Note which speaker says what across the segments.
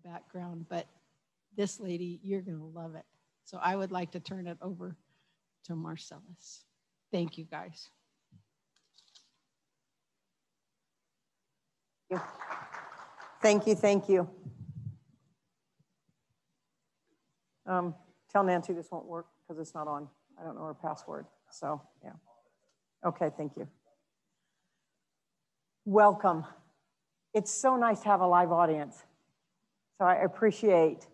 Speaker 1: background, but this lady, you're going to love it. So I would like to turn it over to Marcella. Thank you, guys.
Speaker 2: Thank you, thank you. Tell Nancy this won't work because it's not on. I don't know her password, so yeah. Okay, thank you. Welcome. It's so nice to have a live audience. So I appreciate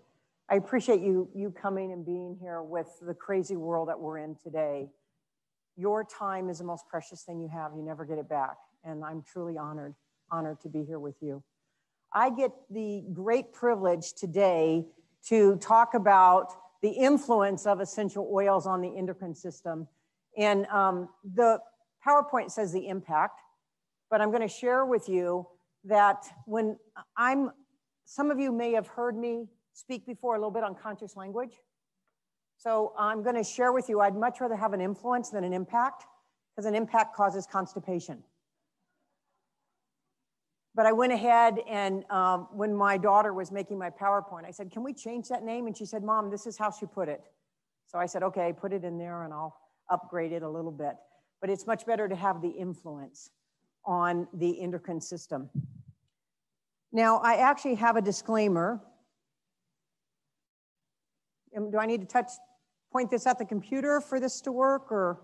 Speaker 2: you coming and being here with the crazy world that we're in today. Your time is the most precious thing you have. You never get it back. And I'm truly honored to be here with you. I get the great privilege today to talk about the influence of essential oils on the endocrine system. And the PowerPoint says the impact, but I'm going to share with you that when some of you may have heard me speak before a little bit on conscious language. So I'm going to share with you, I'd much rather have an influence than an impact, because an impact causes constipation. But I went ahead and when my daughter was making my PowerPoint, I said, can we change that name? And she said, Mom, this is how she put it. So I said, okay, put it in there and I'll upgrade it a little bit. But it's much better to have the influence on the endocrine system. Now, I actually have a disclaimer. Do I need to point this at the computer for this to work, or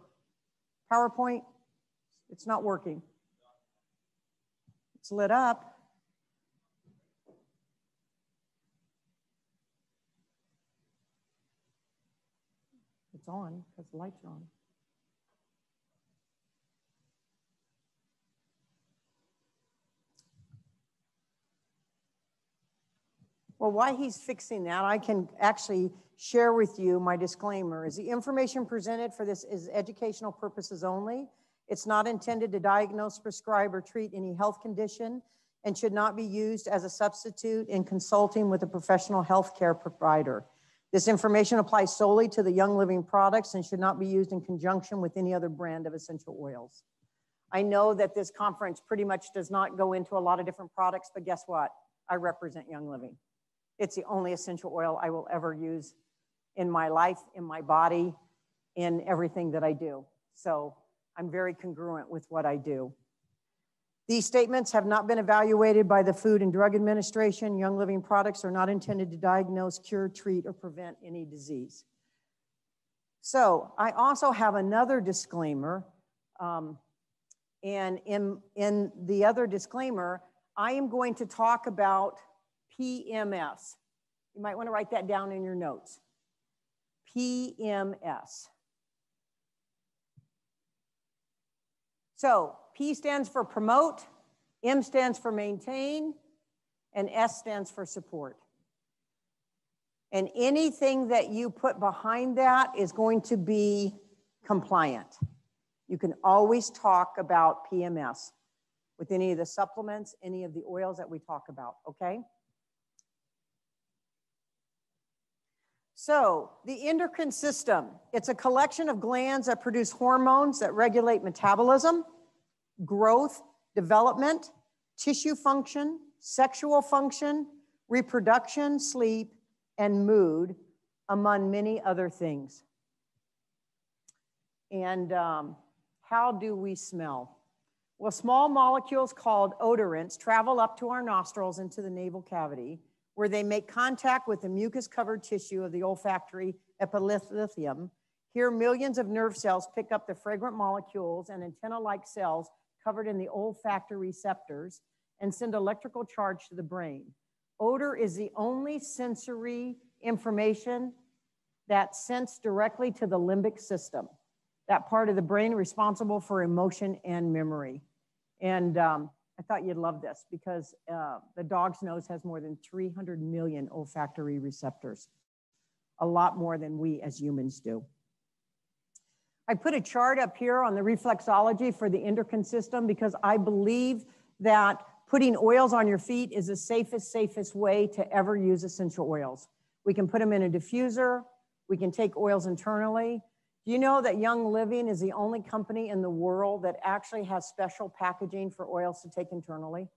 Speaker 2: PowerPoint? It's not working. It's lit up. It's on because the lights are on. Well, while he's fixing that, I can actually share with you my disclaimer. Is the information presented for this is educational purposes only. It's not intended to diagnose, prescribe, or treat any health condition and should not be used as a substitute in consulting with a professional healthcare provider. This information applies solely to the Young Living products and should not be used in conjunction with any other brand of essential oils. I know that this conference pretty much does not go into a lot of different products, but guess what? I represent Young Living. It's the only essential oil I will ever use in my life, in my body, in everything that I do. So I'm very congruent with what I do. These statements have not been evaluated by the Food and Drug Administration. Young Living products are not intended to diagnose, cure, treat, or prevent any disease. So I also have another disclaimer. And in the other disclaimer, I am going to talk about PMS. You might want to write that down in your notes. PMS. So P stands for promote, M stands for maintain, and S stands for support. And anything that you put behind that is going to be compliant. You can always talk about PMS with any of the supplements, any of the oils that we talk about, okay? So the endocrine system, it's a collection of glands that produce hormones that regulate metabolism, growth, development, tissue function, sexual function, reproduction, sleep, and mood, among many other things. And how do we smell? Well, small molecules called odorants travel up to our nostrils into the nasal cavity, where they make contact with the mucus-covered tissue of the olfactory epithelium. Here, millions of nerve cells pick up the fragrant molecules and antenna-like cells covered in the olfactory receptors and send electrical charge to the brain. Odor is the only sensory information that's sent directly to the limbic system, that part of the brain responsible for emotion and memory. And I thought you'd love this because the dog's nose has more than 300 million olfactory receptors, a lot more than we as humans do. I put a chart up here on the reflexology for the endocrine system because I believe that putting oils on your feet is the safest way to ever use essential oils. We can put them in a diffuser. We can take oils internally. Do you know that Young Living is the only company in the world that actually has special packaging for oils to take internally?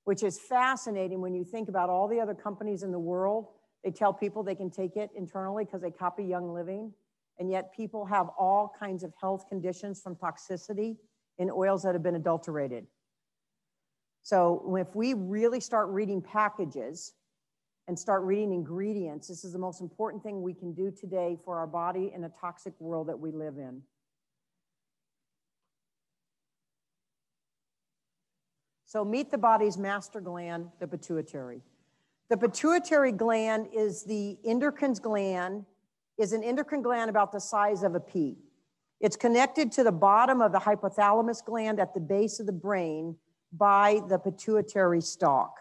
Speaker 2: which is fascinating when you think about all the other companies in the world. They tell people they can take it internally because they copy Young Living. And yet people have all kinds of health conditions from toxicity in oils that have been adulterated. So if we really start reading packages and start reading ingredients, this is the most important thing we can do today for our body in a toxic world that we live in. So meet the body's master gland, the pituitary. The pituitary gland is the endocrine gland, is an endocrine gland about the size of a pea. It's connected to the bottom of the hypothalamus gland at the base of the brain by the pituitary stalk.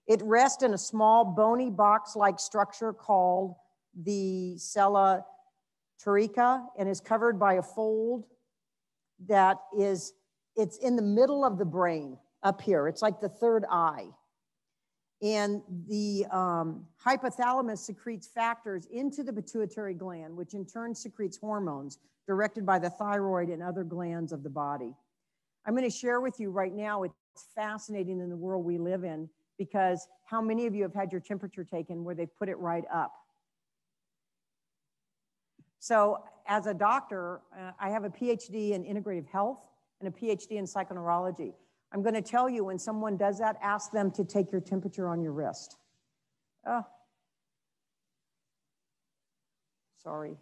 Speaker 2: It rests in a small bony box-like structure called the sella turica and is covered by a fold that is, it's in the middle of the brain up here. It's like the third eye. And the hypothalamus secretes factors into the pituitary gland, which in turn secretes hormones directed by the thyroid and other glands of the body. I'm going to share with you right now, it's fascinating in the world we live in, because how many of you have had your temperature taken where they put it right up? So as a doctor, I have a PhD in integrative health and a PhD in psychoneurology. I'm going to tell you, when someone does that, ask them to take your temperature on your wrist. Oh, sorry.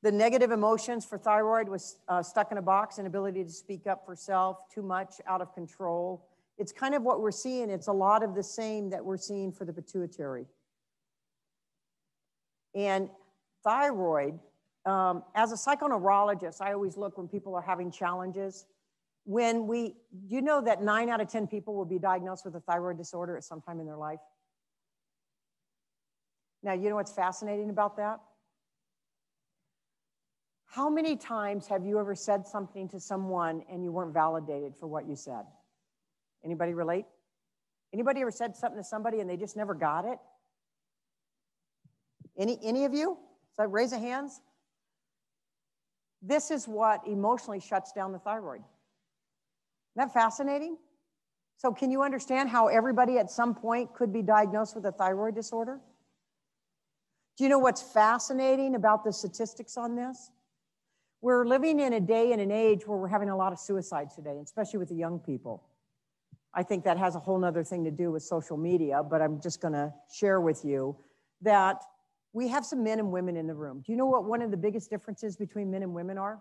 Speaker 2: The negative emotions for thyroid was stuck in a box, inability to speak up for self, too much, out of control. It's kind of what we're seeing. It's a lot of the same that we're seeing for the pituitary. And thyroid, as a psychoneurologist, I always look when people are having challenges. You know that 9 out of 10 people will be diagnosed with a thyroid disorder at some time in their life? Now, you know what's fascinating about that? How many times have you ever said something to someone and you weren't validated for what you said? Anybody relate? Anybody ever said something to somebody and they just never got it? Any of you? So raise your hands. This is what emotionally shuts down the thyroid. Isn't that fascinating? So can you understand how everybody at some point could be diagnosed with a thyroid disorder? Do you know what's fascinating about the statistics on this? We're living in a day and an age where we're having a lot of suicides today, especially with the young people. I think that has a whole nother thing to do with social media, but I'm just going to share with you that we have some men and women in the room. Do you know what one of the biggest differences between men and women are?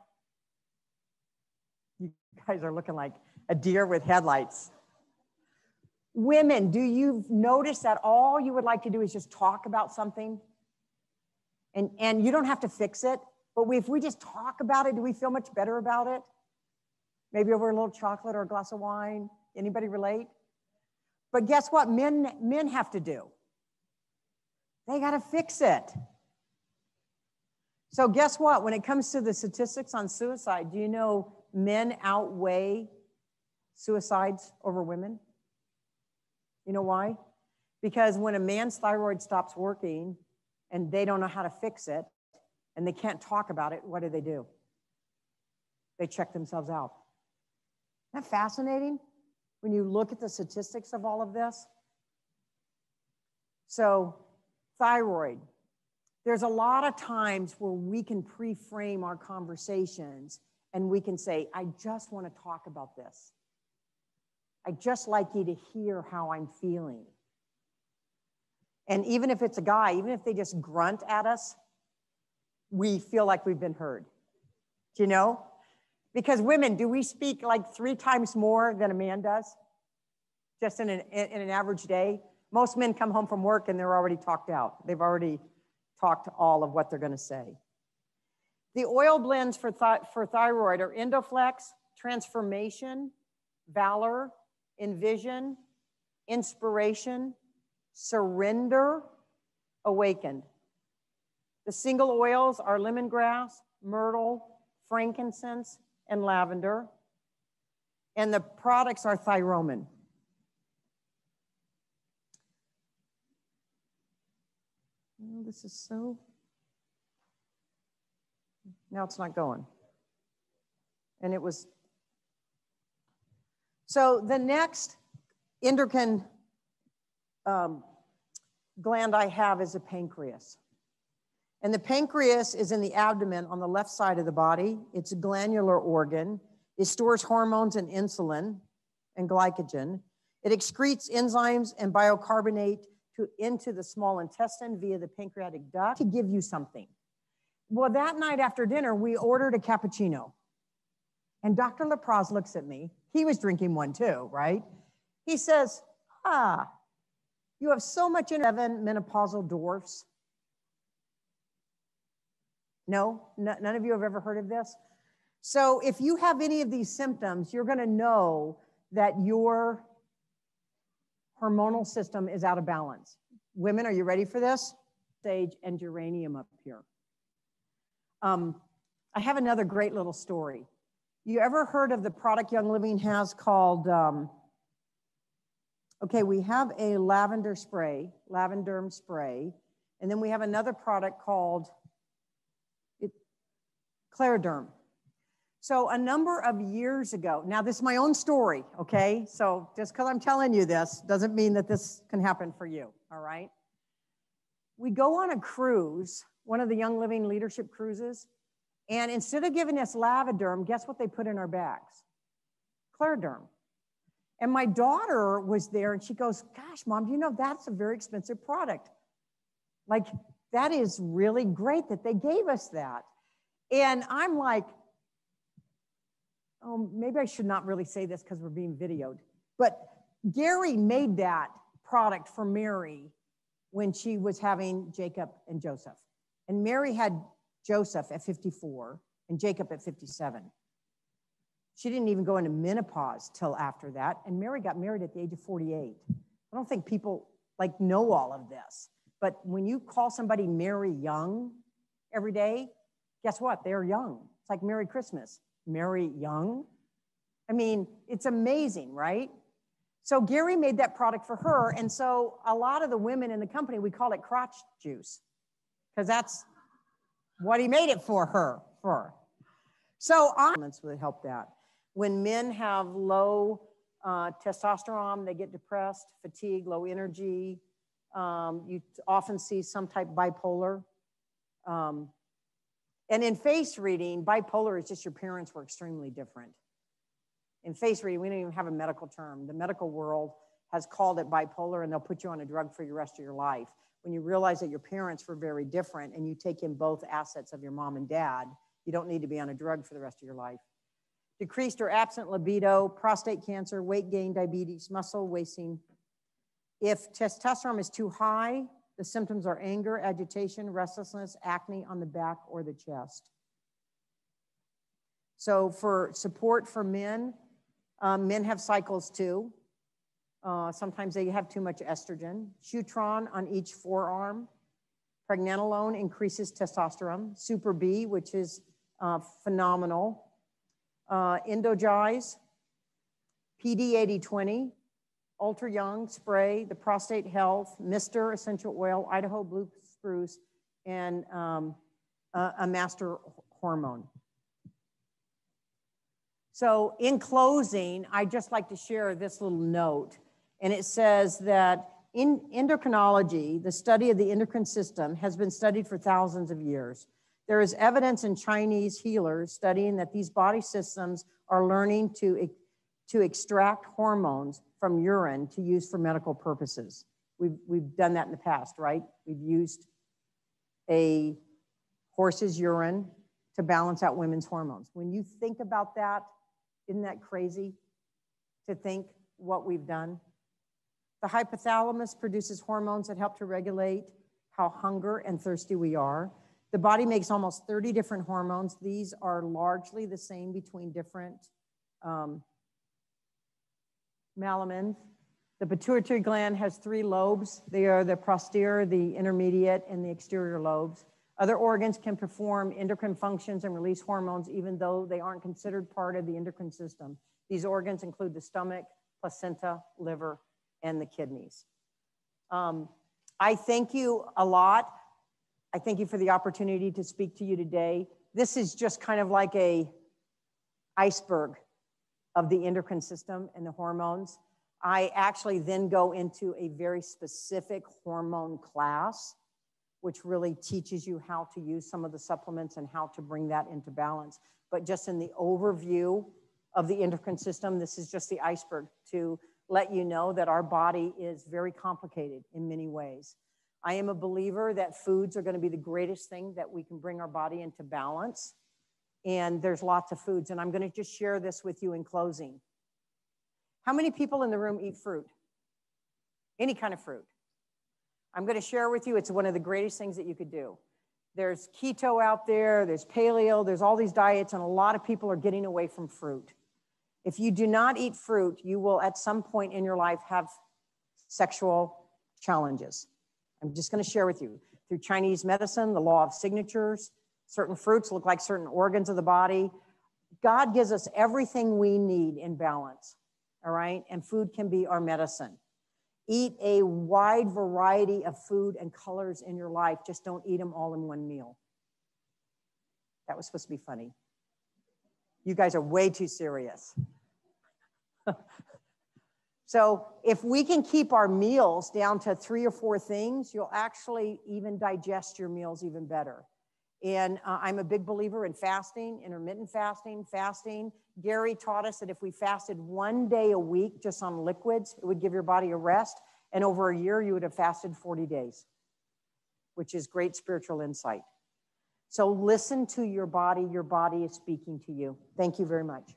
Speaker 2: You guys are looking like a deer with headlights. Women, do you notice that all you would like to do is just talk about something? And you don't have to fix it, but if we just talk about it, do we feel much better about it? Maybe over a little chocolate or a glass of wine. Anybody relate? But guess what men have to do? They got to fix it. So guess what? When it comes to the statistics on suicide, do you know men outweigh suicides over women? You know why? Because when a man's thyroid stops working and they don't know how to fix it and they can't talk about it, what do? They check themselves out. Isn't that fascinating when you look at the statistics of all of this? So thyroid. There's a lot of times where we can pre-frame our conversations and we can say, I just want to talk about this. I just like you to hear how I'm feeling. And even if it's a guy, even if they just grunt at us, we feel like we've been heard. Do you know? Because women, do we speak like 3 times more than a man does? Just in an average day? Most men come home from work and they're already talked out. They've already talked all of what they're going to say. The oil blends for thyroid are Endoflex, Transformation, Valor, Envision, Inspiration, Surrender, Awakened. The single oils are lemongrass, myrtle, frankincense, and lavender. And the products are Thyromin. Oh, this is so... Now it's not going. And it was So the next endocrine gland I have is the pancreas. And the pancreas is in the abdomen on the left side of the body. It's a glandular organ. It stores hormones and insulin and glycogen. It excretes enzymes and bicarbonate into the small intestine via the pancreatic duct to give you something. Well, that night after dinner, we ordered a cappuccino. And Dr. LaPraz looks at me. He was drinking one too, right? He says, you have so much in 7 menopausal dwarfs. No, none of you have ever heard of this? So if you have any of these symptoms, you're gonna know that your hormonal system is out of balance. Women, are you ready for this? Sage and geranium up here. I have another great little story. You ever heard of the product Young Living has called, okay, we have a lavender spray, Lavenderm spray, and then we have another product called Clariderm. So a number of years ago, now this is my own story, okay? So just because I'm telling you this doesn't mean that this can happen for you, all right? We go on a cruise, one of the Young Living leadership cruises, and instead of giving us Lavenderm, guess what they put in our bags? Clariderm. And my daughter was there and she goes, gosh, Mom, do you know that's a very expensive product? Like, that is really great that they gave us that. And I'm like, oh, maybe I should not really say this because we're being videoed. But Gary made that product for Mary when she was having Jacob and Joseph. And Mary had Joseph at 54 and Jacob at 57. She didn't even go into menopause till after that. And Mary got married at the age of 48. I don't think people like know all of this. But when you call somebody Mary Young every day, guess what? They're young. It's like Merry Christmas. Mary Young. I mean, it's amazing, right? So Gary made that product for her. And so a lot of the women in the company, we call it crotch juice because that's what he made it for her. So would help that. When men have low testosterone, they get depressed, fatigue, low energy. You often see some type of bipolar. And in face reading, bipolar is just your parents were extremely different. In face reading, we don't even have a medical term. The medical world has called it bipolar, and they'll put you on a drug for the rest of your life. When you realize that your parents were very different and you take in both assets of your mom and dad, you don't need to be on a drug for the rest of your life. Decreased or absent libido, prostate cancer, weight gain, diabetes, muscle wasting. If testosterone is too high, the symptoms are anger, agitation, restlessness, acne on the back or the chest. So for support for men, men have cycles too. Sometimes they have too much estrogen. Shutron on each forearm. Pregnenolone increases testosterone. Super B, which is phenomenal. Endogize, PD 8020, Ultra Young spray, the prostate health, Mr. essential oil, Idaho blue spruce, and a master hormone. So in closing, I'd just like to share this little note. And it says that in endocrinology, the study of the endocrine system has been studied for thousands of years. There is evidence in Chinese healers studying that these body systems are learning to extract hormones from urine to use for medical purposes. We've done that in the past, right? We've used a horse's urine to balance out women's hormones. When you think about that, isn't that crazy to think what we've done? The hypothalamus produces hormones that help to regulate how hunger and thirsty we are. The body makes almost 30 different hormones. These are largely the same between different malamins. The pituitary gland has 3 lobes. They are the posterior, the intermediate, and the exterior lobes. Other organs can perform endocrine functions and release hormones even though they aren't considered part of the endocrine system. These organs include the stomach, placenta, liver, and the kidneys. I thank you a lot. I thank you for the opportunity to speak to you today. This is just kind of like a iceberg of the endocrine system and the hormones. I actually then go into a very specific hormone class, which really teaches you how to use some of the supplements and how to bring that into balance. But just in the overview of the endocrine system, this is just the iceberg to let you know that our body is very complicated in many ways. I am a believer that foods are going to be the greatest thing that we can bring our body into balance. And there's lots of foods. And I'm going to just share this with you in closing. How many people in the room eat fruit? Any kind of fruit. I'm going to share with you, it's one of the greatest things that you could do. There's keto out there, there's paleo, there's all these diets, and a lot of people are getting away from fruit. If you do not eat fruit, you will at some point in your life have sexual challenges. I'm just going to share with you. Through Chinese medicine, the law of signatures, certain fruits look like certain organs of the body. God gives us everything we need in balance, all right? And food can be our medicine. Eat a wide variety of food and colors in your life. Just don't eat them all in one meal. That was supposed to be funny. You guys are way too serious. So if we can keep our meals down to 3 or 4 things, you'll actually even digest your meals even better. And I'm a big believer in fasting, intermittent fasting, fasting. Gary taught us that if we fasted 1 day a week just on liquids, it would give your body a rest. And over a year, you would have fasted 40 days, which is great spiritual insight. So listen to your body. Your body is speaking to you. Thank you very much.